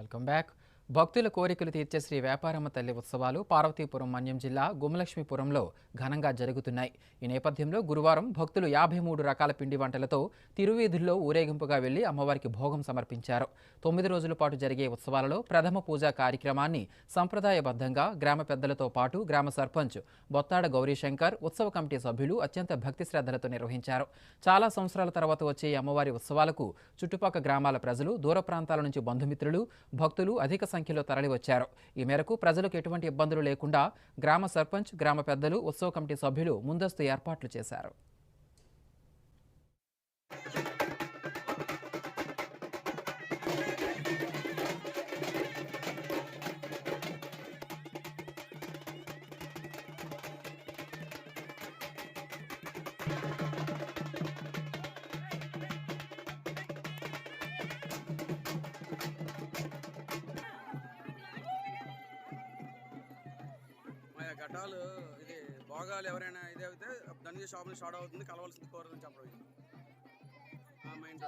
Welcome back. భక్తుల కోరికలు తీర్చే శ్రీ వేపారమ్మ తల్లి ఉత్సవాలు పార్వతీపురం మన్యం జిల్లా గుమలక్ష్మీపురంలో ఘనంగా జరుగుతున్నాయి. ఈ నేపథ్యంలో గురువారం భక్తులు 53 రకాల పిండి వంటలతో తిరువీధుల్లో ఊరేగింపుగా వెళ్లి అమ్మవారికి భోగం సమర్పించారు. 9 రోజుల పాటు జరిగే ఉత్సవాలలో ప్రథమ పూజా కార్యక్రమాన్ని సంప్రదాయబద్ధంగా గ్రామ పెద్దలతో పాటు గ్రామ సర్పంచ్ బొత్తాడ గౌరీశంకర్, ఉత్సవ కమిటీ సభ్యులు అత్యంత భక్తి శ్రద్ధలతో నిర్వహించారు. చాలా సంవత్సరాల తర్వాత వచ్చే ఈ అమ్మవారి ఉత్సవాలకు చుట్టుపక్కల గ్రామాల ప్రజలు, దూర ప్రాంతాల నుంచి బంధుమిత్రులు, భక్తులు అధిక సంఖ్యలో తరలివచ్చారు. ఈ మేరకు ప్రజలకు ఎటువంటి ఇబ్బందులు లేకుండా గ్రామ సర్పంచ్, గ్రామ పెద్దలు, ఉత్సవ కమిటీ సభ్యులు ముందస్తు ఏర్పాట్లు చేశారు. ఘటాలు ఇది భోగాలు ఎవరైనా ఇదే అయితే ధనియ షాపులు స్టార్ట్ అవుతుంది, కలవాల్సింది కోరదని చెప్పడం మైండ్